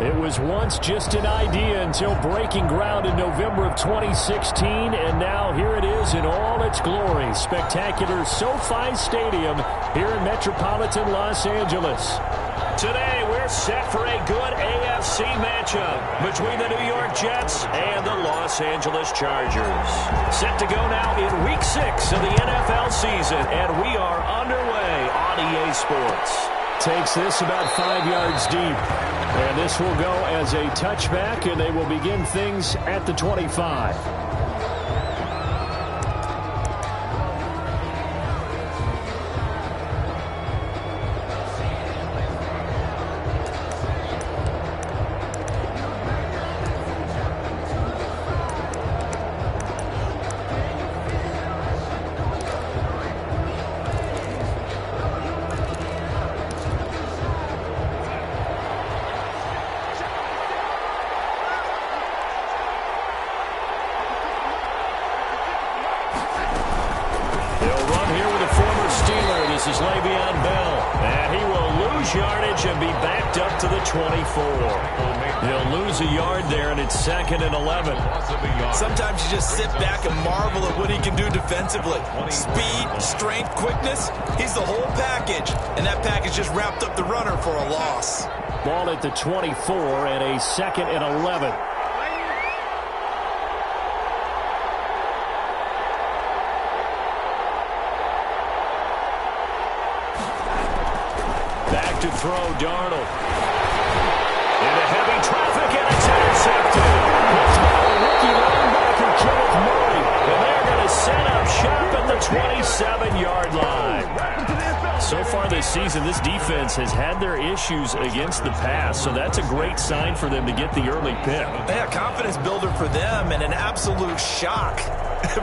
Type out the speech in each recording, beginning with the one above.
It was once just an idea until breaking ground in November of 2016, and now here it is in all its glory. Spectacular SoFi Stadium here in metropolitan Los Angeles. Today, we're set for a good AFC matchup between the New York Jets and the Los Angeles Chargers. Set to go now in Week 6 of the NFL season, and we are underway on EA Sports. Takes this about 5 yards deep, and this will go as a touchback, and they will begin things at the 25. And be backed up to the 24. He'll lose a yard there, and it's 2nd and 11. Sometimes you just sit back and marvel at what he can do defensively. Speed, strength, quickness, he's the whole package. And that package just wrapped up the runner for a loss. Ball at the 24 and a 2nd and 11. Back to throw, Darnold. Into heavy traffic, and it's intercepted. It's by a rookie linebacker, Kenneth Murray. And they're going to set up shop at the 27-yard line. So far this season, this defense has had their issues against the pass, so that's a great sign for them to get the early pick. Yeah, confidence builder for them and an absolute shock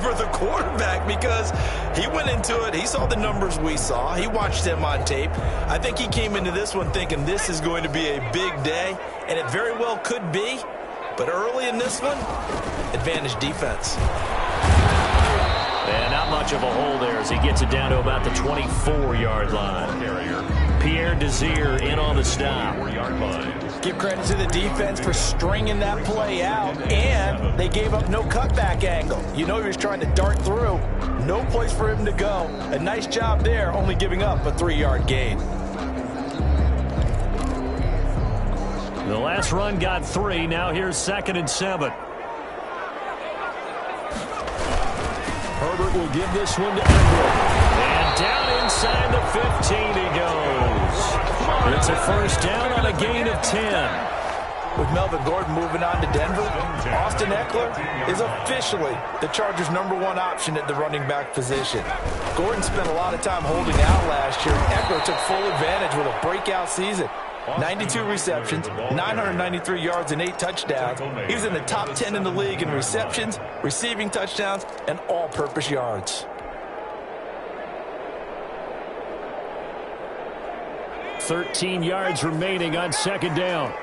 for the quarterback because he went into it. He saw the numbers we saw. He watched them on tape. I think he came into this one thinking this is going to be a big day, and it very well could be. But early in this one, advantage defense. And not much of a hole there as he gets it down to about the 24-yard line. Pierre Desir in on the stop. Give credit to the defense for stringing that play out, and they gave up no cutback angle. You know he was trying to dart through. No place for him to go. A nice job there, only giving up a 3-yard gain. The last run got 3. Now here's 2nd and 7. Herbert will give this one to Edwards. And down inside the 15 he goes. It's a first down on a gain of 10. With Melvin Gordon moving on to Denver, Austin Eckler is officially the Chargers' #1 option at the running back position. Gordon spent a lot of time holding out last year. Eckler took full advantage with a breakout season. 92 receptions, 993 yards, and 8 touchdowns. He was in the top 10 in the league in receptions, receiving touchdowns, and all-purpose yards. 13 yards remaining on 2nd down.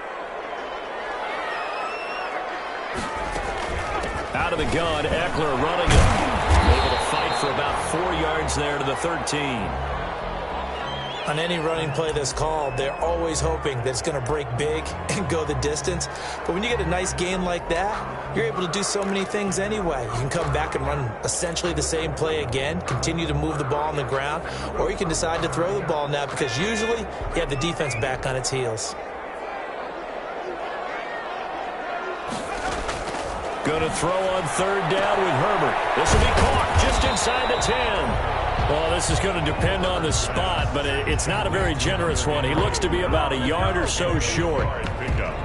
Out of the gun, Eckler running it. Able to fight for about 4 yards there to the 13. On any running play that's called, they're always hoping that it's going to break big and go the distance. But when you get a nice gain like that, you're able to do so many things anyway. You can come back and run essentially the same play again, continue to move the ball on the ground, or you can decide to throw the ball now because usually you have the defense back on its heels. Going to throw on 3rd down with Herbert. This will be caught just inside the 10. Well, this is going to depend on the spot, but it's not a very generous one. He looks to be about a yard or so short.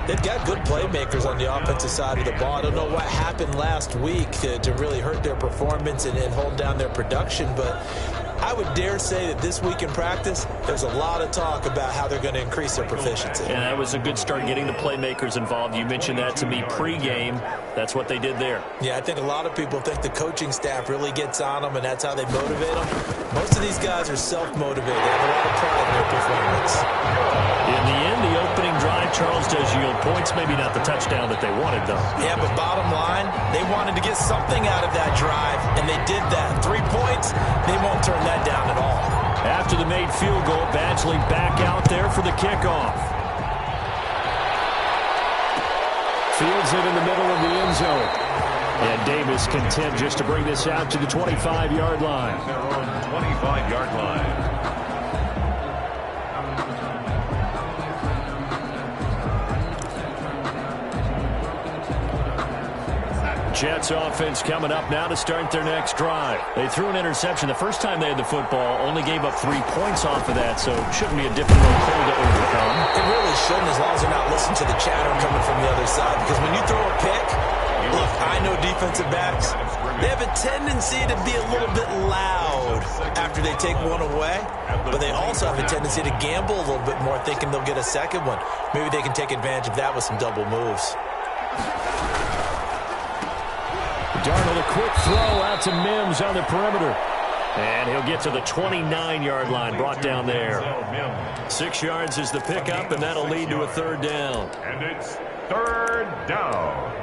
They've got good playmakers on the offensive side of the ball. I don't know what happened last week to really hurt their performance and hold down their production, but I would dare say that this week in practice, there's a lot of talk about how they're going to increase their proficiency. And that was a good start getting the playmakers involved. You mentioned that to me pregame. That's what they did there. Yeah, I think a lot of people think the coaching staff really gets on them, and that's how they motivate them. Most of these guys are self-motivated. They have a lot of pride in their performance. In the end, the opening drive, Charles, does yield points. Maybe not the touchdown that they wanted, though. Yeah, but bottom line, they wanted to get something out of that drive, and they did that. 3 points, they won't turn that down at all. After the made field goal, Badgley back out there for the kickoff. Fields it in the middle of the end zone. And Davis content just to bring this out to the 25-yard line. Their own 25-yard line. Jets offense coming up now to start their next drive. They threw an interception the first time they had the football, only gave up 3 points off of that, so it shouldn't be a difficult hole to overcome. It really shouldn't, as long as they're not listening to the chatter coming from the other side, because when you throw a pick, look, I know defensive backs, they have a tendency to be a little bit loud after they take one away, but they also have a tendency to gamble a little bit more, thinking they'll get a second one. Maybe they can take advantage of that with some double moves. Darnold, a quick throw out to Mims on the perimeter. And he'll get to the 29-yard line, brought down there. 6 yards is the pickup, and that'll lead to a third down. And it's third down.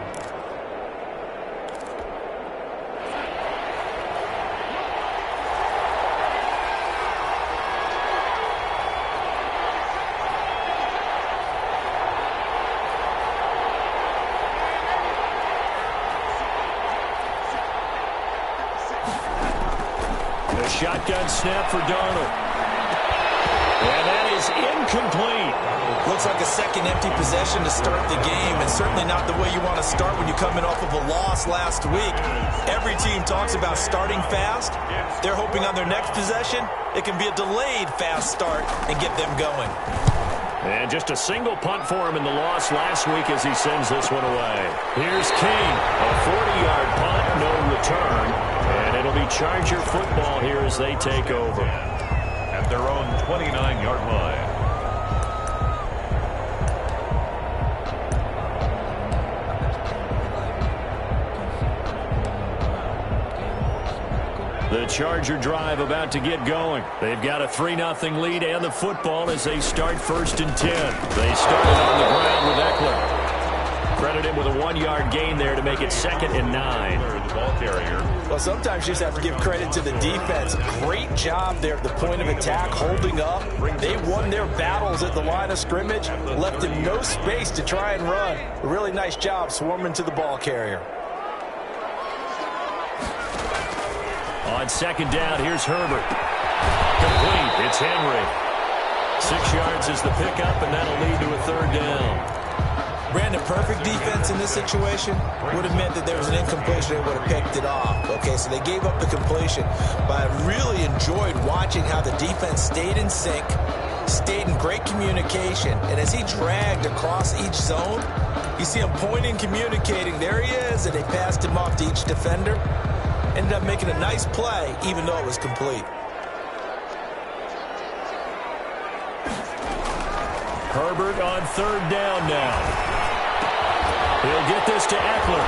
Shotgun snap for Darnold. And that is incomplete. Looks like a second empty possession to start the game, and certainly not the way you want to start when you're coming off of a loss last week. Every team talks about starting fast. They're hoping on their next possession, it can be a delayed fast start and get them going. And just a single punt for him in the loss last week as he sends this one away. Here's King. A 40-yard punt, no return. And it'll be Charger football here as they take over. At their own 29-yard line. The Charger drive about to get going. They've got a 3-0 lead and the football as they start 1st and 10. They started on the ground with Eckler. Credit him with a 1-yard gain there to make it 2nd and 9. The ball carrier. Well, sometimes you just have to give credit to the defense. Great job there at the point of attack, holding up. They won their battles at the line of scrimmage, left him no space to try and run. A really nice job swarming to the ball carrier. On 2nd down, here's Herbert. Complete. It's Henry. 6 yards is the pickup, and that'll lead to a third down. Brandon, perfect defense in this situation would have meant that there was an incompletion. They would have picked it off. Okay, so they gave up the completion. But I really enjoyed watching how the defense stayed in sync, stayed in great communication. And as he dragged across each zone, you see him pointing, communicating. There he is, and they passed him off to each defender. Ended up making a nice play, even though it was complete. Herbert on 3rd down now. He'll get this to Eckler.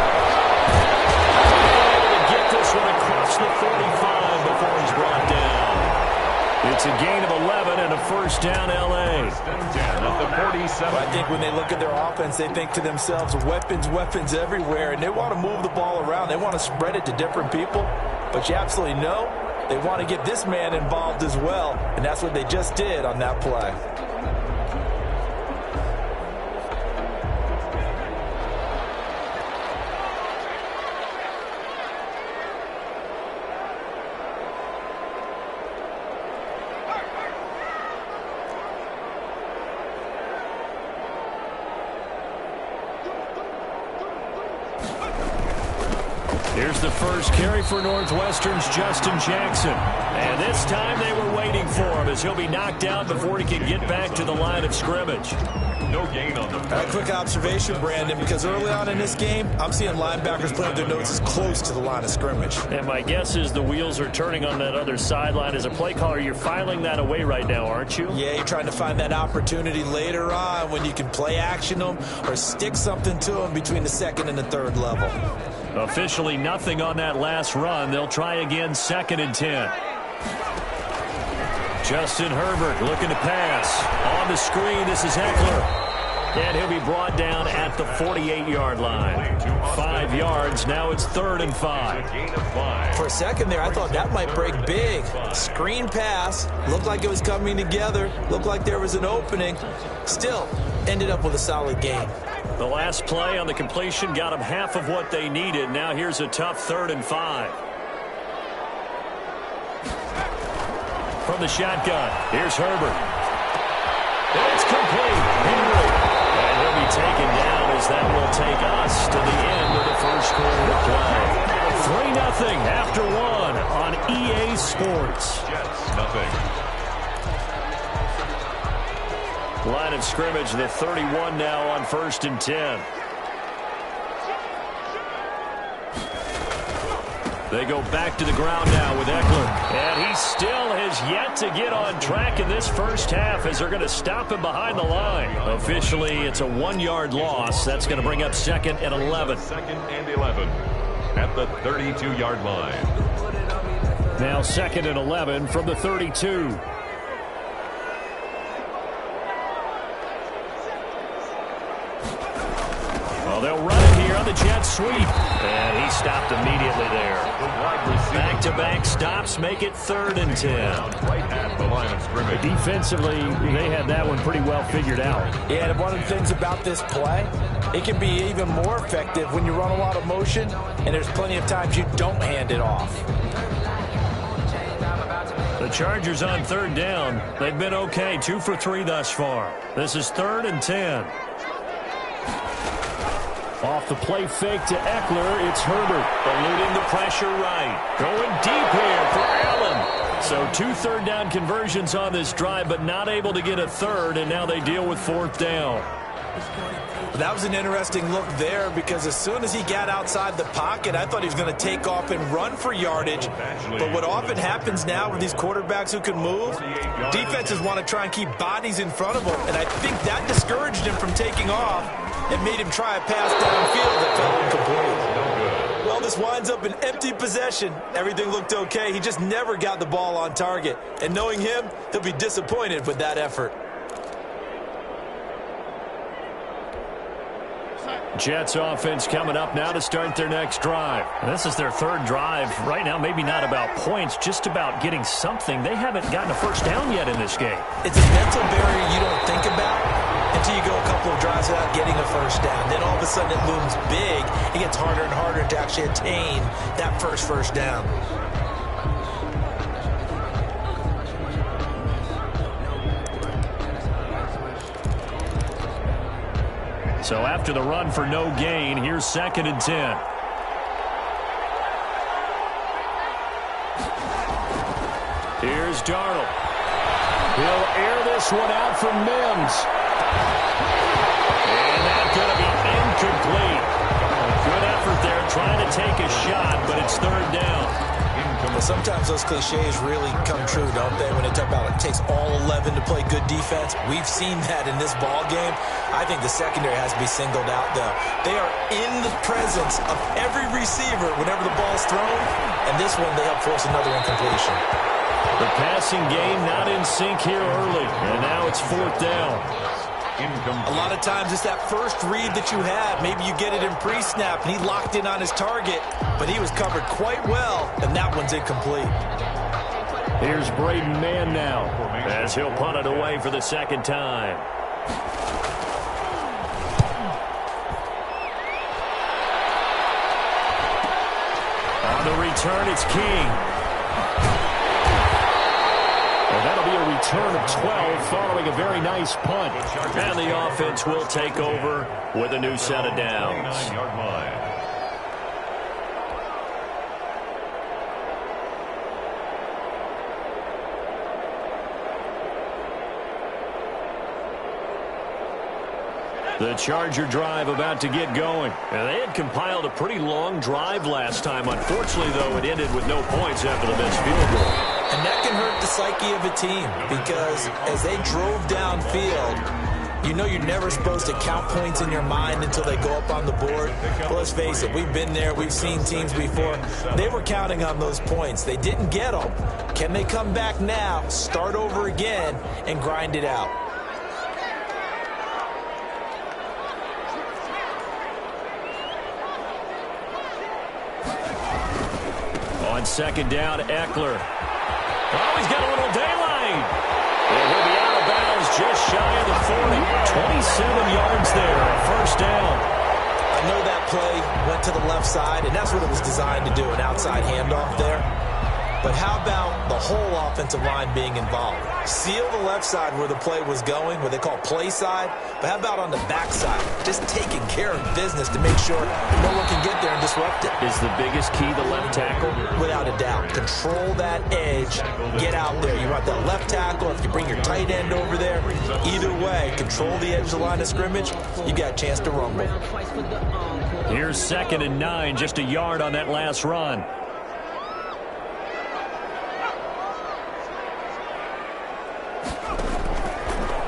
Able to get this one across the 45 before he's brought down. It's a gain of 11 and a 1st down, L.A. At the 47. I think when they look at their offense, they think to themselves, weapons, weapons everywhere, and they want to move the ball around. They want to spread it to different people, but you absolutely know they want to get this man involved as well, and that's what they just did on that play. Here's the first carry for Northwestern's Justin Jackson. And this time they were waiting for him as he'll be knocked out before he can get back to the line of scrimmage. No gain on the A quick observation, Brandon, because early on in this game, I'm seeing linebackers playing their noses close to the line of scrimmage. And my guess is the wheels are turning on that other sideline. As a play caller, you're filing that away right now, aren't you? Yeah, you're trying to find that opportunity later on when you can play action them or stick something to them between the 2nd and the 3rd level. Officially nothing on that last run. They'll try again 2nd and 10. Justin Herbert looking to pass. On the screen, this is Eckler. And he'll be brought down at the 48-yard line. 5 yards, now it's 3rd and 5. For a second there, I thought that might break big. Screen pass, looked like it was coming together, looked like there was an opening. Still, ended up with a solid game. The last play on the completion got them half of what they needed. Now here's a tough 3rd and 5. From the shotgun, here's Herbert. It's complete. Henry. And he'll be taken down as that will take us to the end of the first quarter of play. 3-0 after 1 on EA Sports. Jets, nothing. Line of scrimmage, the 31 now on 1st and 10. They go back to the ground now with Eckler. And he still has yet to get on track in this first half as they're going to stop him behind the line. Officially, it's a 1-yard loss. That's going to bring up 2nd and 11. 2nd and 11 at the 32-yard line. Now 2nd and 11 from the 32. They'll run it here on the jet sweep. And he stopped immediately there. Back-to-back stops make it 3rd and 10. Right at the line of scrimmage. Defensively, they had that one pretty well figured out. Yeah, and one of the things about this play, it can be even more effective when you run a lot of motion, and there's plenty of times you don't hand it off. The Chargers on 3rd down. They've been okay, 2 for 3 thus far. This is 3rd and 10. Off the play fake to Eckler, it's Herbert. Eluding the pressure right. Going deep here for Allen. So 2 third down conversions on this drive, but not able to get a third, and now they deal with 4th down. That was an interesting look there because as soon as he got outside the pocket, I thought he was going to take off and run for yardage. But what often happens now with these quarterbacks who can move, defenses want to try and keep bodies in front of them. And I think that discouraged him from taking off and made him try a pass downfield that fell incomplete. Well, this winds up an empty possession. Everything looked okay. He just never got the ball on target. And knowing him, he'll be disappointed with that effort. Jets offense coming up now to start their next drive. And this is their 3rd drive. Right now, maybe not about points, just about getting something. They haven't gotten a first down yet in this game. It's a mental barrier you don't think about until you go a couple of drives without getting a first down. Then all of a sudden it looms big. It gets harder and harder to actually attain that first down. So after the run for no gain, here's 2nd and 10. Here's Darnold. He'll air this one out for Mims. And that's going to be incomplete. Good effort there trying to take a shot, but it's 3rd down. Sometimes those cliches really come true, don't they? When they talk about it takes all 11 to play good defense. We've seen that in this ball game. I think the secondary has to be singled out, though. They are in the presence of every receiver whenever the ball's thrown, and this one they help force another incompletion. The passing game not in sync here early, and now it's 4th down. A lot of times it's that first read that you have. Maybe you get it in pre-snap, and he locked in on his target, but he was covered quite well, and that one's incomplete. Here's Braden Mann now, as he'll punt it away for the 2nd time. On the return, it's King. That'll be a return of 12 following a very nice punt. And the offense will take over with a new set of downs. 9-yard line. The Charger drive about to get going. And they had compiled a pretty long drive last time. Unfortunately, though, it ended with no points after the missed field goal. And that can hurt the psyche of a team because as they drove downfield, you know you're never supposed to count points in your mind until they go up on the board. But let's face it, we've been there. We've seen teams before. They were counting on those points. They didn't get them. Can they come back now, start over again, and grind it out? On 2nd down, Eckler. Oh, he's got a little daylight. And he'll be out of bounds just shy of the 40. 27 yards there, a first down. I know that play went to the left side, and that's what it was designed to do, an outside handoff there. But how about the whole offensive line being involved? Seal the left side where the play was going, what they call play side. But how about on the back side? Just taking care of business to make sure no one can get there and disrupt it. Is the biggest key the left tackle? Without a doubt. Control that edge. Get out there. You want that left tackle. If you bring your tight end over there, either way, control the edge of the line of scrimmage, you got a chance to rumble. Here's 2nd and 9, just a yard on that last run.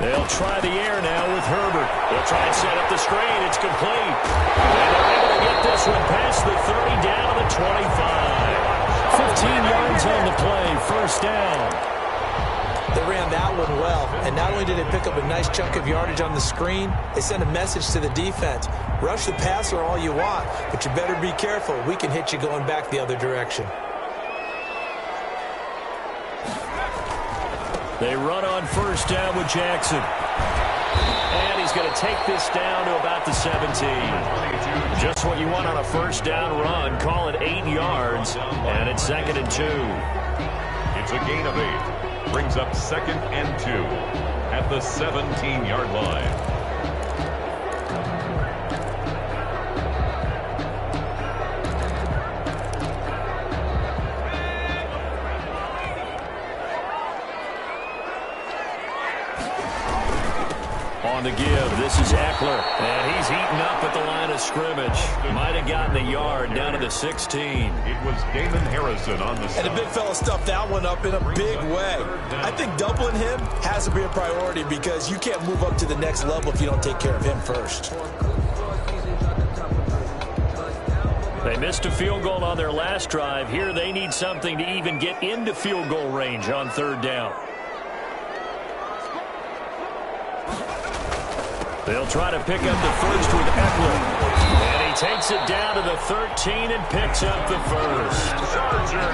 They'll try the air now with Herbert. They'll try and set up the screen. It's complete. And they're able to get this one past the 30 down to the 25. 15 yards on the play. First down. They ran that one well. And not only did they pick up a nice chunk of yardage on the screen, they sent a message to the defense. Rush the passer all you want, but you better be careful. We can hit you going back the other direction. They run on first down with Jackson. And he's going to take this down to about the 17. Just what you want on a first down run. Call it 8 yards. And it's 2nd and 2. It's a gain of 8. Brings up 2nd and 2 at the 17-yard line. On the give, this is Eckler, and he's eaten up at the line of scrimmage. Might have gotten a yard down to the 16. It was Damon Harrison on the side. And the big fella stuffed that one up in a big way. I think doubling him has to be a priority because you can't move up to the next level if you don't take care of him first. They missed a field goal on their last drive. Here they need something to even get into field goal range on 3rd down. They'll try to pick up the first with Eckler. And he takes it down to the 13 and picks up the first.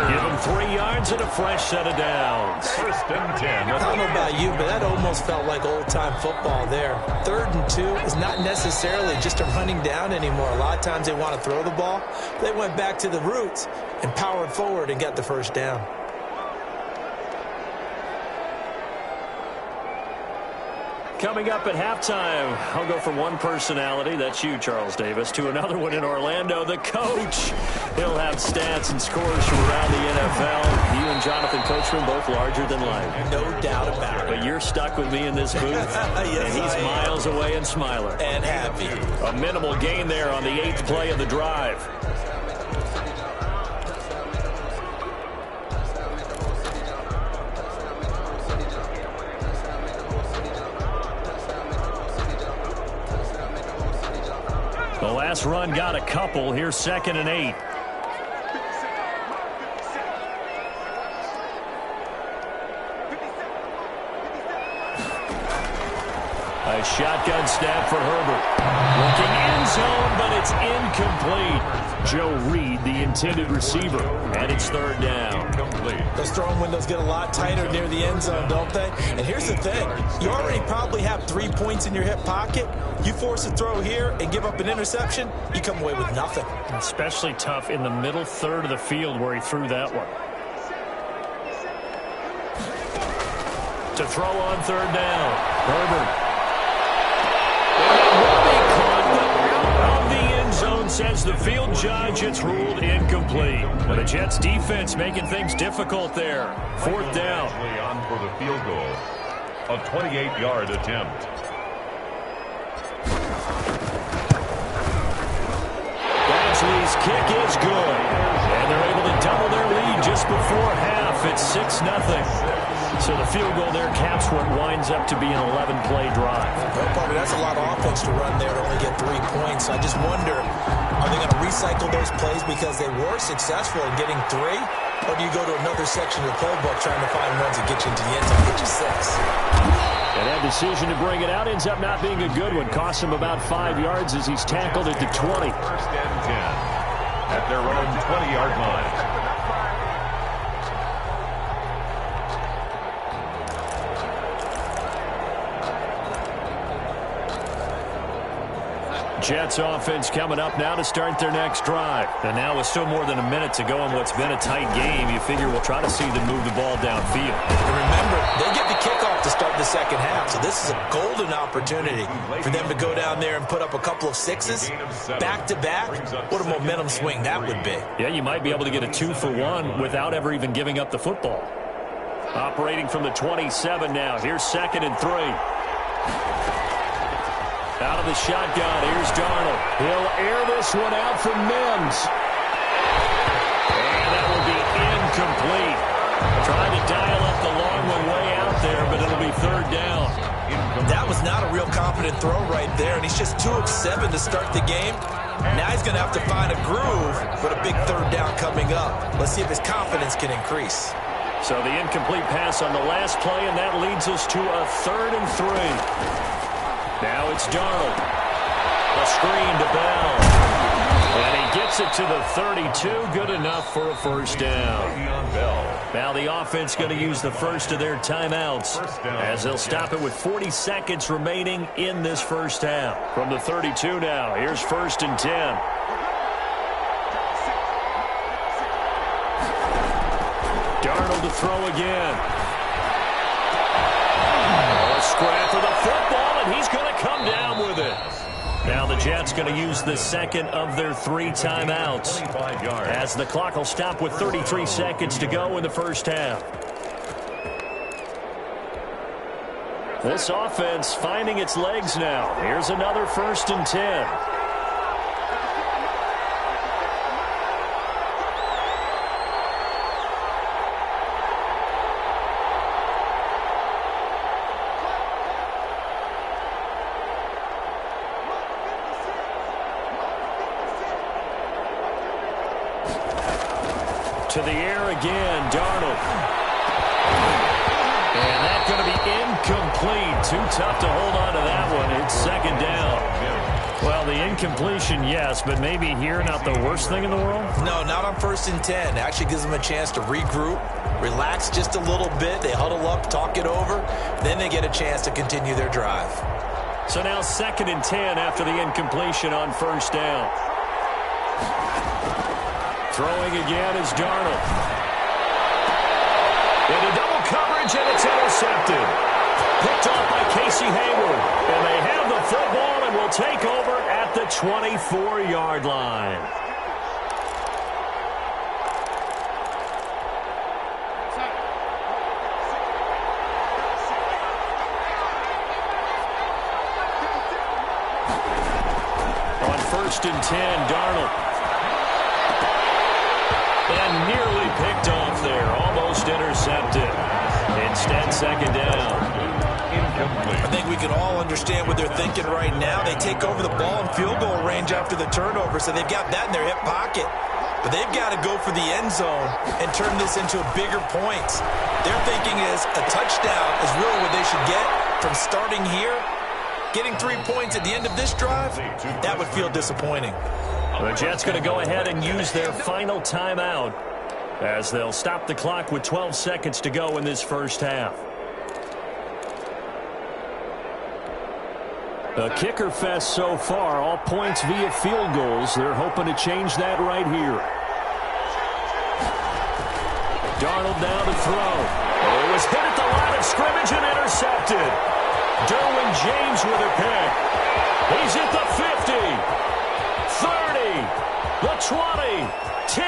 Give him 3 yards and a fresh set of downs. 1st and 10. I don't know about you, but that almost felt like old-time football there. 3rd and 2 is not necessarily just a running down anymore. A lot of times they want to throw the ball. They went back to the roots and powered forward and got the first down. Coming up at halftime, I'll go from one personality, that's you, Charles Davis, to another one in Orlando, the coach. He'll have stats and scores from around the NFL. You and Jonathan Coachman, both larger than life. No doubt about it. But you're stuck with me in this booth, yes, and he's miles away and smiling. And happy. A minimal gain there on the 8th play of the drive. The last run got a couple. Here's 2nd and 8. A shotgun snap for Herbert. Looking end zone, but it's incomplete. Joe Reed, the intended receiver, and it's 3rd down. Those throwing windows get a lot tighter near the end zone, don't they? And here's the thing. You already probably have 3 points in your hip pocket. You force a throw here and give up an interception, you come away with nothing. Especially tough in the middle third of the field where he threw that one. To throw on 3rd down. Herbert. Says the field judge, it's ruled incomplete. But the Jets defense making things difficult there. 4th down. On for the field goal. A 28-yard attempt. Badgley's kick is good. And they're able to double their lead just before half. It's 6-0. So the field goal there caps what winds up to be an 11-play drive. Well, probably that's a lot of offense to run there to only get 3 points. So I just wonder, are they going to recycle those plays because they were successful in getting 3? Or do you go to another section of the playbook trying to find runs that get you into the end zone, get you 6? And that decision to bring it out ends up not being a good one. Costs him about 5 yards as he's tackled at the 20. 1st and 10 at their own 20-yard line. Jets offense coming up now to start their next drive. And now with still more than a minute to go in what's been a tight game, you figure we'll try to see them move the ball downfield. And remember, they get the kickoff to start the second half, so this is a golden opportunity for them to go down there and put up a couple of sixes back-to-back. What a momentum swing that would be. Yeah, you might be able to get a 2-for-1 without ever even giving up the football. Operating from the 27 now. Here's 2nd and 3. Out of the shotgun, here's Darnold. He'll air this one out for Mims. And that will be incomplete. Trying to dial up the long one way out there, but it'll be 3rd down. That was not a real confident throw right there, and he's just 2 of 7 to start the game. Now he's going to have to find a groove with a big 3rd down coming up. Let's see if his confidence can increase. So the incomplete pass on the last play, and that leads us to a 3rd and 3. Now it's Darnold. A screen to Bell. And he gets it to the 32. Good enough for a 1st down. Now the offense going to use the first of their timeouts as they'll stop it with 40 seconds remaining in this first half. From the 32 now, here's 1st and 10. Darnold to throw again. A scrap for the football, and he's going to come down with it. Now the Jets going to use the second of their 3 timeouts as the clock will stop with 33 seconds to go in the first half. This offense finding its legs now. Here's another 1st and 10. To the air again, Darnold. And that's going to be incomplete. Too tough to hold on to that one. It's 2nd down. Well, the incompletion, yes, but maybe here not the worst thing in the world? No, not on 1st and 10. It actually gives them a chance to regroup, relax just a little bit. They huddle up, talk it over. Then they get a chance to continue their drive. So now 2nd and 10 after the incompletion on 1st down. Throwing again is Darnold. Into double coverage, and it's intercepted. Picked off by Casey Hayward. And they have the football and will take over at the 24-yard line. On 1st and 10, Darnold. And nearly picked off there. Almost intercepted. Instead, 2nd down. I think we can all understand what they're thinking right now. They take over the ball in field goal range after the turnover, so they've got that in their hip pocket. But they've got to go for the end zone and turn this into a bigger point. Their thinking is a touchdown is really what they should get from starting here. Getting 3 points at the end of this drive, that would feel disappointing. The Jets going to go ahead and use their final timeout as they'll stop the clock with 12 seconds to go in this first half. A kicker fest so far, all points via field goals. They're hoping to change that right here. Darnold now to throw. Oh, it was hit at the line of scrimmage and intercepted. Derwin James with a pick. He's at the 50. 30, the 20, 10,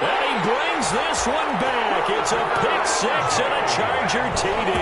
and he brings this one back. It's a pick 6 and a Charger TD.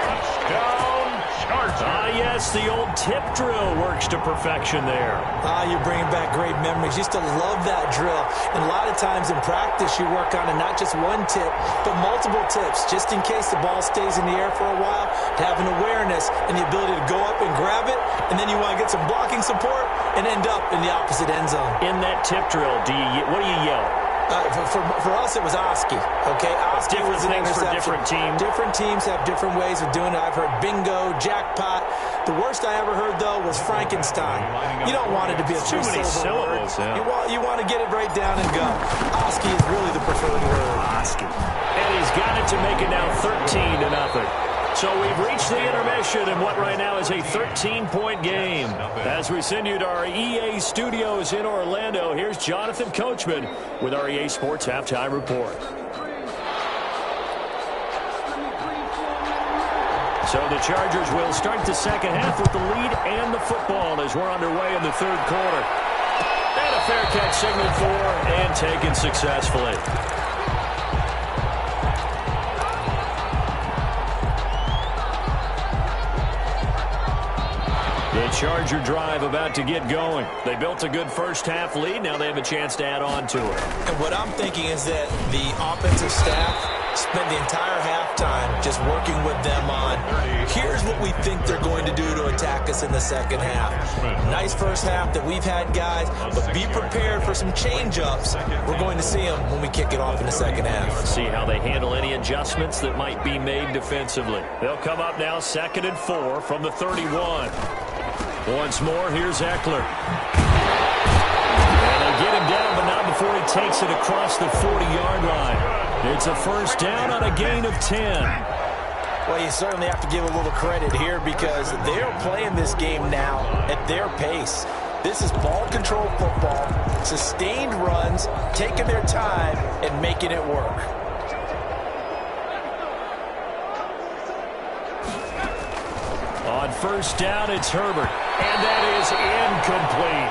Touchdown, Charger. Yes, the old tip drill works to perfection there. You're bringing back great memories. Used to love that drill. And a lot of times in practice, you work on it, not just one tip, but multiple tips, just in case the ball stays in the air for a while, to have an awareness and the ability to go up and grab it, and then you want to get some blocking support and end up in the opposite end zone. In that tip drill, what do you yell? For us, it was Oski. Okay, Oski was an things for different teams. Different teams have different ways of doing it. I've heard bingo, jackpot. The worst I ever heard, though, was Frankenstein. You don't want it to be a too many syllables. Yeah. You want to get it right down and go. Oski is really the preferred word. Oski. And he's got it to make it now 13-0. So we've reached the intermission in what right now is a 13-point game. As we send you to our EA studios in Orlando, here's Jonathan Coachman with our EA Sports Halftime Report. So the Chargers will start the second half with the lead and the football as we're underway in the third quarter. And a fair catch signaled for and taken successfully. The Charger drive about to get going. They built a good first-half lead. Now they have a chance to add on to it. And what I'm thinking is that the offensive staff spent the entire halftime just working with them on, here's what we think they're going to do to attack us in the second half. Nice first half that we've had, guys, but be prepared for some change-ups. We're going to see them when we kick it off in the second half. Let's see how they handle any adjustments that might be made defensively. They'll come up now 2nd and 4 from the 31. Once more, here's Eckler. And they get him down, but not before he takes it across the 40-yard line. It's a first down on a gain of 10. Well, you certainly have to give a little credit here because they're playing this game now at their pace. This is ball control football, sustained runs, taking their time and making it work. On first down, it's Herbert. And that is incomplete.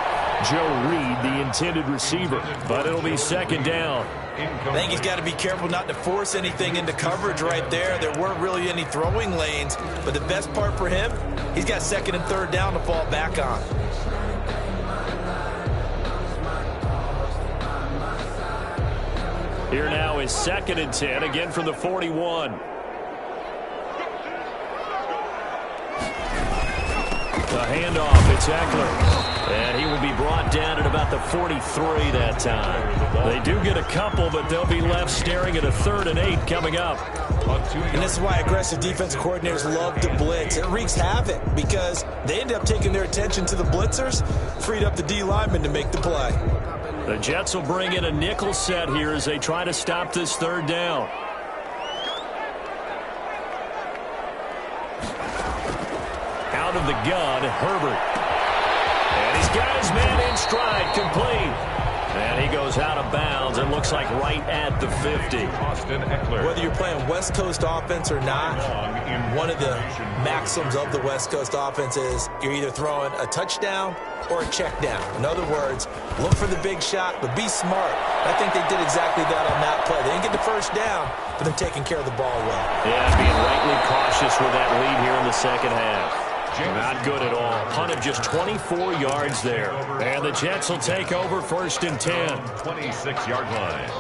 Joe Reed, the intended receiver. But it'll be second down. I think he's got to be careful not to force anything into coverage right there. There weren't really any throwing lanes. But the best part for him, he's got 2nd and 3rd down to fall back on. Here now is 2nd and 10, again from the 41. The handoff, it's Eckler. And he will be brought down at about the 43 that time. They do get a couple, but they'll be left staring at a 3rd and 8 coming up. And this is why aggressive defensive coordinators love to blitz. It wreaks havoc because they end up taking their attention to the blitzers, freed up the D lineman to make the play. The Jets will bring in a nickel set here as they try to stop this 3rd down. Out of the gun, Herbert. And he's got his man in stride, complete. And he goes out of bounds and looks like right at the 50. Whether you're playing West Coast offense or not, one of the maxims of the West Coast offense is you're either throwing a touchdown or a check down. In other words, look for the big shot, but be smart. I think they did exactly that on that play. They didn't get the first down, but they're taking care of the ball well. Yeah, being rightly cautious with that lead here in the second half. Not good at all. Punt of just 24 yards there. And the Jets will take over 1st and 10. 26-yard line.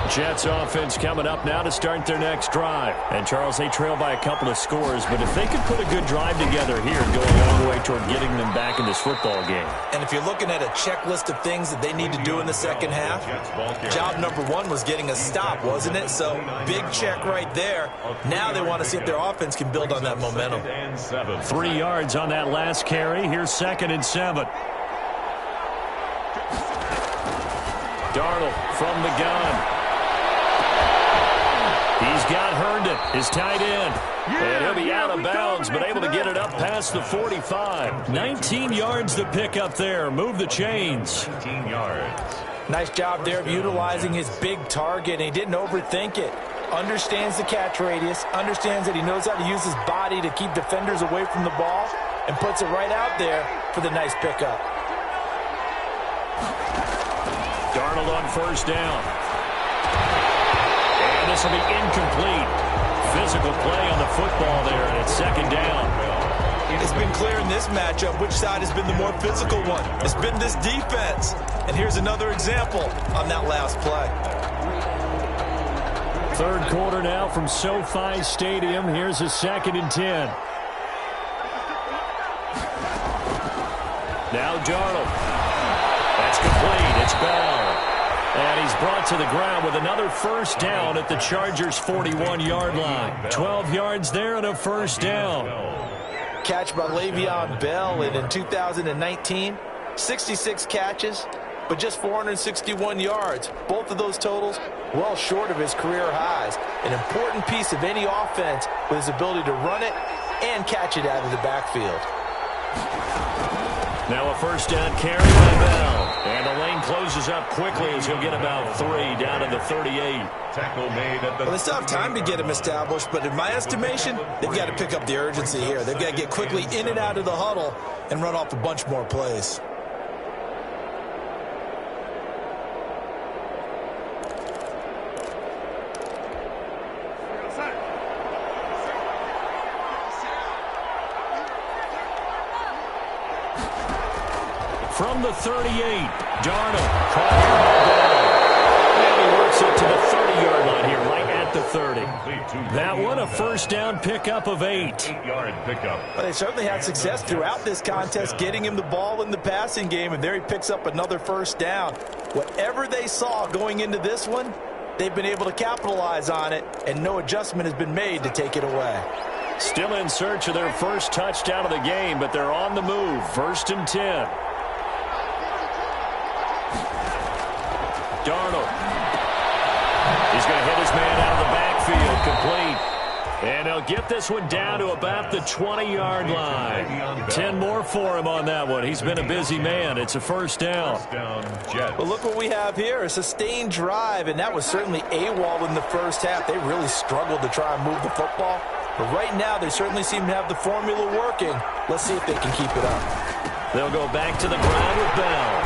Jets offense coming up now to start their next drive. And, Charles, they trail by a couple of scores, but if they could put a good drive together here, going all the way toward getting them back in this football game. And if you're looking at a checklist of things that they need to do in the second half, job number 1 was getting a stop, wasn't it? So, big check right there. Now they want to see if their offense can build on that momentum. 3 yards on that last carry. Here's 2nd and 7. Darnold from the gun. He's got Herndon, his tight end. And he'll be out of bounds, but able to get it up past the 45. 19 yards to pick up there. Move the chains. 19 yards. Nice job there of utilizing his big target, and he didn't overthink it. Understands the catch radius, understands that he knows how to use his body to keep defenders away from the ball, and puts it right out there for the nice pickup. Darnold on first down. And this will be incomplete. Physical play on the football there, and it's 2nd down. It's been clear in this matchup which side has been the more physical one. It's been this defense. And here's another example on that last play. Third quarter now from SoFi Stadium. Here's a 2nd and 10. Now Darnold. That's complete. It's Bell. And he's brought to the ground with another first down at the Chargers' 41-yard line. 12 yards there and a first down. Catch by Le'Veon Bell, and in 2019, 66 catches, but just 461 yards. Both of those totals well short of his career highs. An important piece of any offense with his ability to run it and catch it out of the backfield. Now a first down carry by Bell. And the lane closes up quickly as he'll get about 3 down to the 38. Tackle made at the... Well, they still have time to get him established, but in my estimation, they've got to pick up the urgency here. They've got to get quickly in and out of the huddle and run off a bunch more plays. From the 38, Darnold caught here by Bell. And he works it to the 30-yard line here, right at the 30. That one, a first down pickup of 8. 8-yard pickup. Well, they certainly had success throughout this contest getting him the ball in the passing game, and there he picks up another first down. Whatever they saw going into this one, they've been able to capitalize on it, and no adjustment has been made to take it away. Still in search of their first touchdown of the game, but they're on the move. 1st and 10. Darnold. He's going to hit his man out of the backfield, complete. And he'll get this one down to about the 20-yard line. 10 more for him on that one. He's been a busy man. It's a first down. Well, look what we have here. A sustained drive, and that was certainly AWOL in the first half. They really struggled to try and move the football. But right now, they certainly seem to have the formula working. Let's see if they can keep it up. They'll go back to the ground with Bell.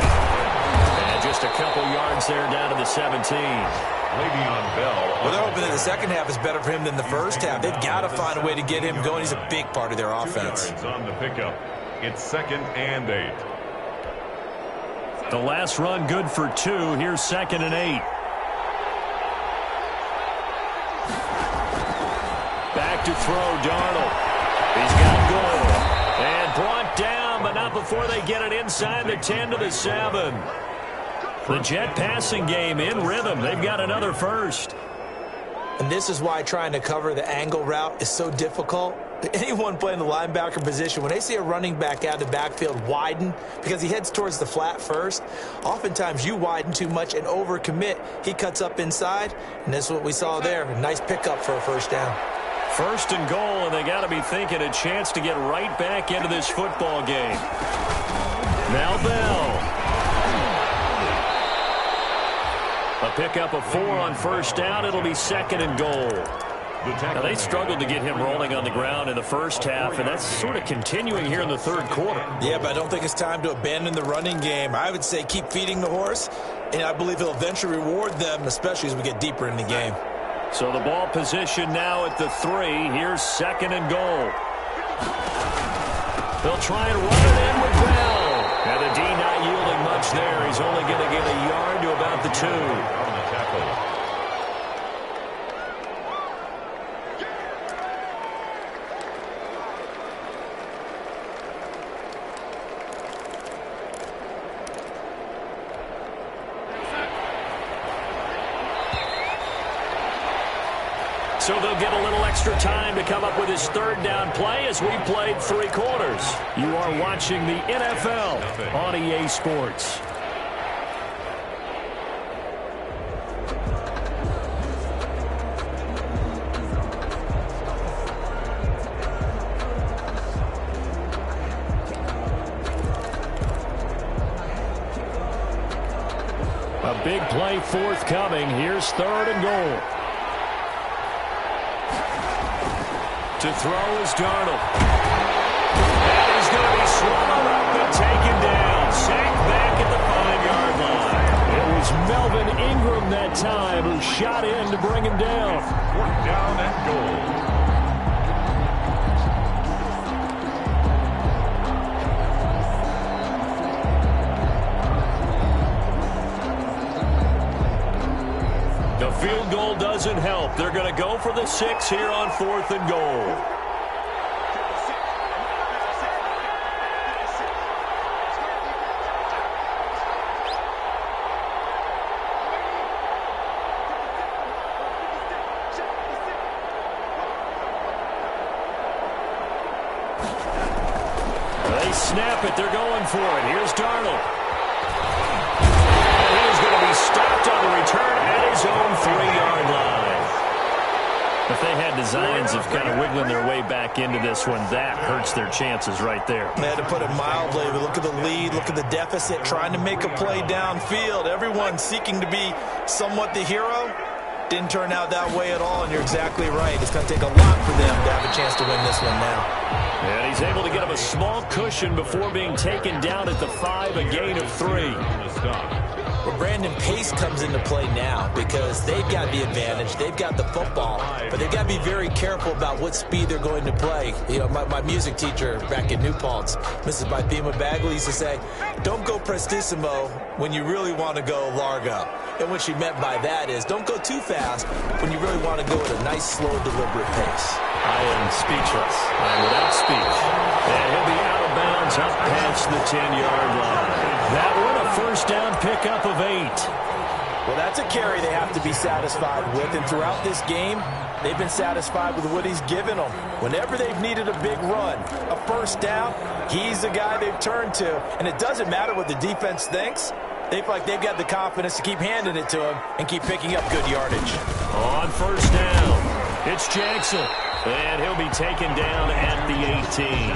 Just a couple yards there down to the 17. Le'Veon Bell. Well, they're hoping that the second half is better for him than the first half. They've got to find a way to get him going. He's a big part of their offense. 2 yards on the pickup. It's 2nd and 8. The last run good for 2. Here's 2nd and 8. Back to throw, Darnold. He's got goal. And brought down, but not before they get it inside the 10 to the 7. The Jet passing game in rhythm. They've got another first. And this is why trying to cover the angle route is so difficult. Anyone playing the linebacker position, when they see a running back out of the backfield widen because he heads towards the flat first, oftentimes you widen too much and overcommit. He cuts up inside, and that's what we saw there. A nice pickup for a first down. 1st and goal, and they got to be thinking a chance to get right back into this football game. Now Bell. A pickup of 4 on first down. It'll be 2nd and goal. Now, they struggled to get him rolling on the ground in the first half, and that's sort of continuing here in the 3rd quarter. Yeah, but I don't think it's time to abandon the running game. I would say keep feeding the horse, and I believe he'll eventually reward them, especially as we get deeper in the game. So the ball position now at the 3. Here's 2nd and goal. They'll try and run it in with Bell. Now the D not yielding much there. He's only going to get a yard to about the 2. On the tackle. So they'll get a little extra time to come up with his 3rd down play as we played 3 quarters. You are watching the NFL on EA Sports. A big play forthcoming. Here's 3rd and goal. To throw is Darnold. And he's going to be swallowed up and taken down. Sacked back at the 5-yard line. It was Melvin Ingram that time who shot in to bring him down. 4th down and goal. The field goal doesn't help. They're going to go for the 6 here on 4th and goal. They snap it. They're going for it. Here's Darnold. 3-yard line. If they had designs of kind of wiggling their way back into this one, that hurts their chances right there. They had to put it mildly. Look at the lead. Look at the deficit. Trying to make a play downfield. Everyone seeking to be somewhat the hero. Didn't turn out that way at all, and you're exactly right. It's going to take a lot for them to have a chance to win this one now. And he's able to get him a small cushion before being taken down at the 5, a gain of 3. Well, Brandon, pace comes into play now because they've got the advantage. They've got the football, but they've got to be very careful about what speed they're going to play. You know, my music teacher back at New Paltz, Mrs. Bythema Bagley, used to say, don't go prestissimo when you really want to go largo. And what she meant by that is don't go too fast when you really want to go at a nice, slow, deliberate pace. I am speechless. I am without speech. And he'll be out of bounds up past the 10-yard line. That one, a first down pickup of 8. Well, that's a carry they have to be satisfied with. And throughout this game, they've been satisfied with what he's given them. Whenever they've needed a big run, a first down, he's the guy they've turned to. And it doesn't matter what the defense thinks. They feel like they've got the confidence to keep handing it to him and keep picking up good yardage. On first down, it's Jackson. And he'll be taken down at the 18.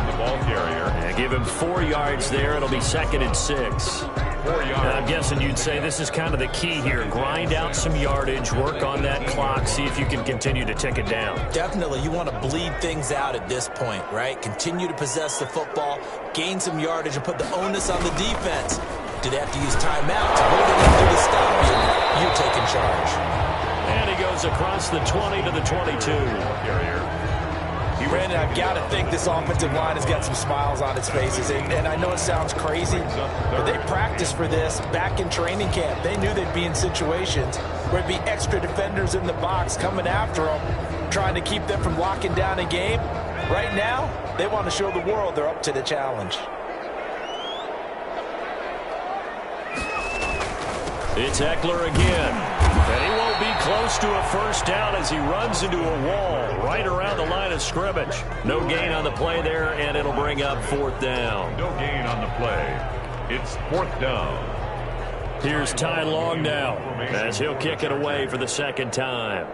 The ball carrier. And give him 4 yards there. It'll be 2nd and 6. 4 yards. I'm guessing you'd say this is kind of the key here. Grind out some yardage, work on that clock, see if you can continue to tick it down. Definitely. You want to bleed things out at this point, right? Continue to possess the football, gain some yardage, and put the onus on the defense. Do they have to use timeouts? What are they going to do to stop you? You're taking charge. And he goes across the 20 to the 22. Brandon, I've got to think this offensive line has got some smiles on its faces. And I know it sounds crazy, but they practiced for this back in training camp. They knew they'd be in situations where it'd be extra defenders in the box coming after them, trying to keep them from locking down a game. Right now, they want to show the world they're up to the challenge. It's Eckler again. And he won't be close to a first down as he runs into a wall right around the line of scrimmage. No gain on the play there, and it'll bring up 4th down. No gain on the play. It's 4th down. Here's Ty Long now as he'll kick it away for the 2nd time.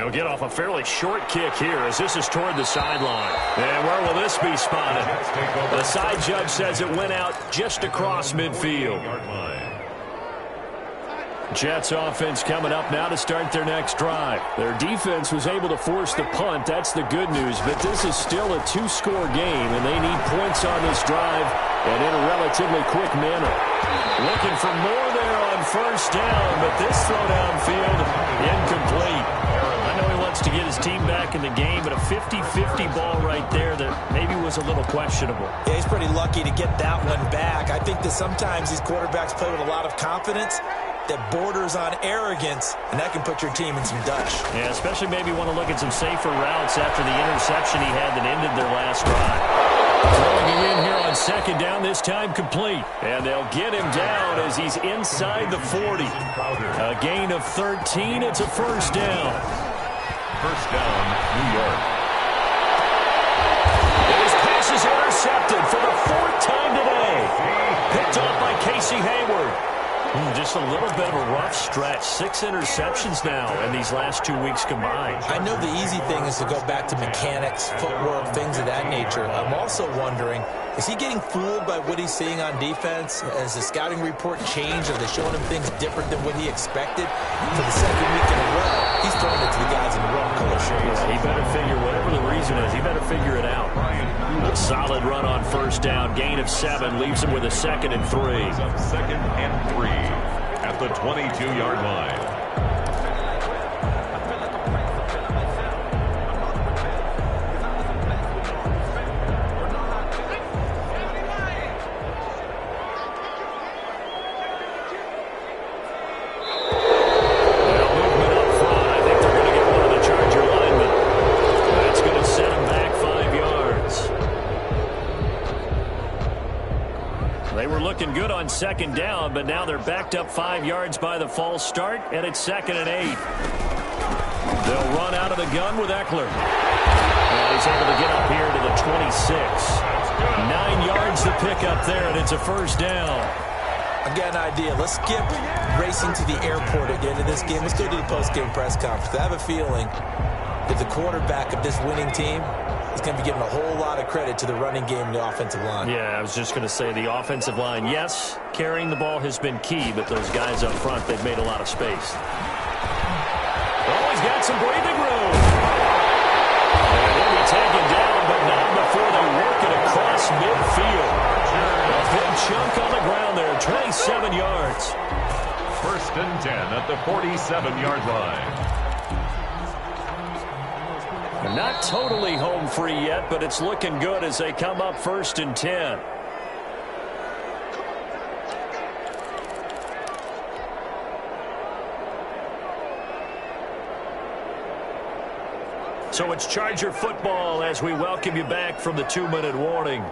He'll get off a fairly short kick here as this is toward the sideline. And where will this be spotted? The side judge says it went out just across midfield. Jets offense coming up now to start their next drive. Their defense was able to force the punt. That's the good news. But this is still a 2-score game, and they need points on this drive and in a relatively quick manner. Looking for more there on first down, but this throw downfield incomplete. I know he wants to get his team back in the game, but a 50-50 ball right there that maybe was a little questionable. Yeah, he's pretty lucky to get that one back. I think that sometimes these quarterbacks play with a lot of confidence that borders on arrogance, and that can put your team in some Dutch. Yeah, especially maybe want to look at some safer routes after the interception he had that ended their last drive. Throwing it in here on 2nd down, this time complete. And they'll get him down as he's inside the 40. A gain of 13. It's a first down. First down, New York. His pass is intercepted for the 4th time today. Picked off by Casey Hayward. Just a little bit of a rough stretch. 6 interceptions now in these last 2 weeks combined. I know the easy thing is to go back to mechanics, footwork, things of that nature. I'm also wondering, is he getting fooled by what he's seeing on defense? Has the scouting report changed? Are they showing him things different than what he expected? For the 2nd week in a row, he's throwing it to the guys in the wrong color shirts. He better figure, whatever the reason is, he better figure it out. A solid run on first down. Gain of 7 leaves him with a 2nd and 3. 2nd and 3 at the 22-yard line. Good on 2nd down, but now they're backed up 5 yards by the false start, and it's 2nd and 8. They'll run out of the gun with Eckler. And he's able to get up here to the 26. 9 yards the pickup there, and it's a first down. I've got an idea. Let's skip racing to the airport at the end of this game. Let's go to the post-game press conference. I have a feeling that the quarterback of this winning team is going to be giving a whole lot of credit to the running game and the offensive line. Yeah, I was just going to say the offensive line, yes, carrying the ball has been key, but those guys up front, they've made a lot of space. Oh, he's got some breathing room. And he'll be taken down, but not before they work it across midfield. A big chunk on the ground there, 27 yards. First and 10 at the 47-yard line. Not totally home free yet, but it's looking good as they come up first and 10. So it's Charger football as we welcome you back from the 2-minute warning.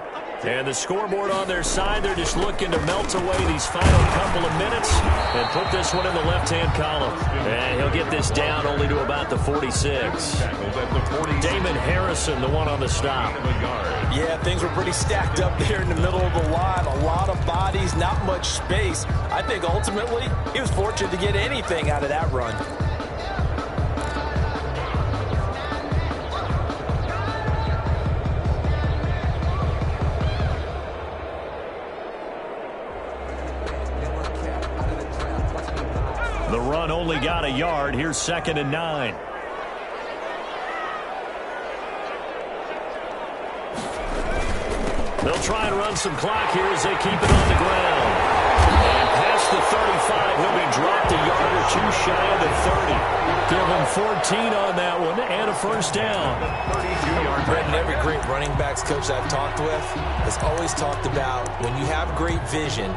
And the scoreboard on their side, they're just looking to melt away these final couple of minutes and put this one in the left-hand column. And he'll get this down only to about the 46. Damon Harrison, the one on the stop. Yeah, things were pretty stacked up there in the middle of the line. A lot of bodies, not much space. I think ultimately he was fortunate to get anything out of that run. The run only got a yard. Here's 2nd and 9. They'll try and run some clock here as they keep it on the ground. And past the 35, he'll be dropped a yard or two shy of the 30. Give him 14 on that one and a first down. Brendan, every great running backs coach I've talked with has always talked about when you have great vision,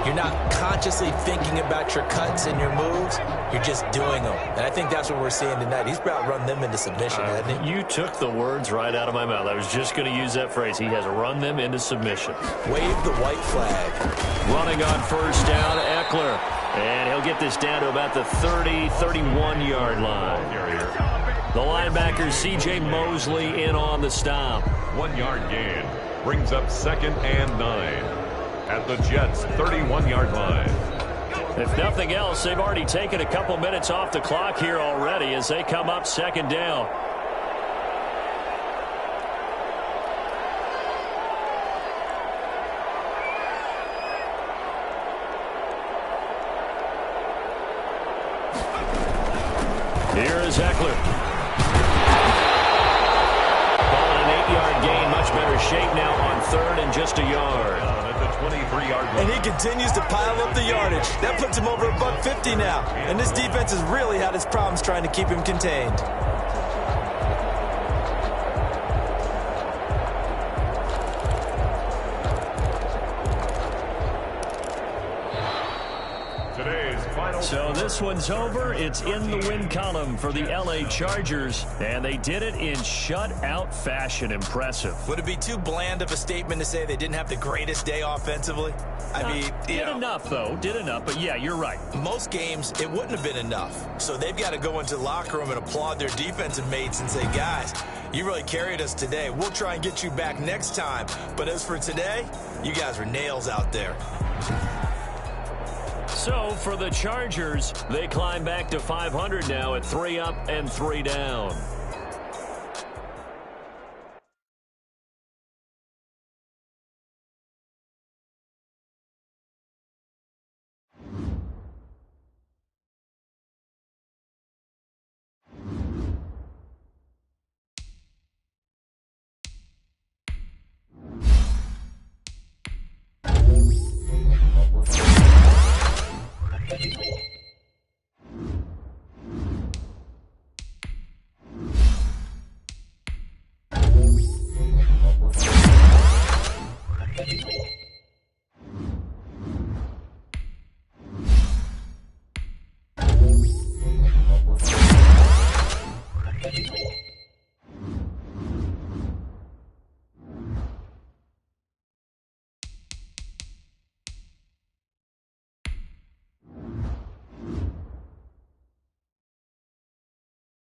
you're not consciously thinking about your cuts and your moves. You're just doing them. And I think that's what we're seeing tonight. He's about run them into submission, hasn't he? You took the words right out of my mouth. I was just going to use that phrase. He has run them into submission. Wave the white flag. Running on first down, Eckler. And he'll get this down to about the 30, 31-yard line. The linebacker, C.J. Mosley, in on the stop. 1 yard gain. Brings up 2nd and 9. At the Jets' 31-yard line. If nothing else, they've already taken a couple minutes off the clock here already as they come up 2nd down. Here is Eckler. Ball in an 8-yard gain, much better shape now on 3rd and just a yard. 23-yard line. And he continues to pile up the yardage. That puts him over $150 now. And this defense has really had its problems trying to keep him contained. So this one's over. It's in the win column for the L.A. Chargers, and they did it in shutout fashion. Impressive. Would it be too bland of a statement to say they didn't have the greatest day offensively? I mean, did enough, though. Did enough, but yeah, you're right. Most games, it wouldn't have been enough. So they've got to go into the locker room and applaud their defensive mates and say, guys, you really carried us today. We'll try and get you back next time. But as for today, you guys are nails out there. So for the Chargers, they climb back to 500 now at 3 up and 3 down.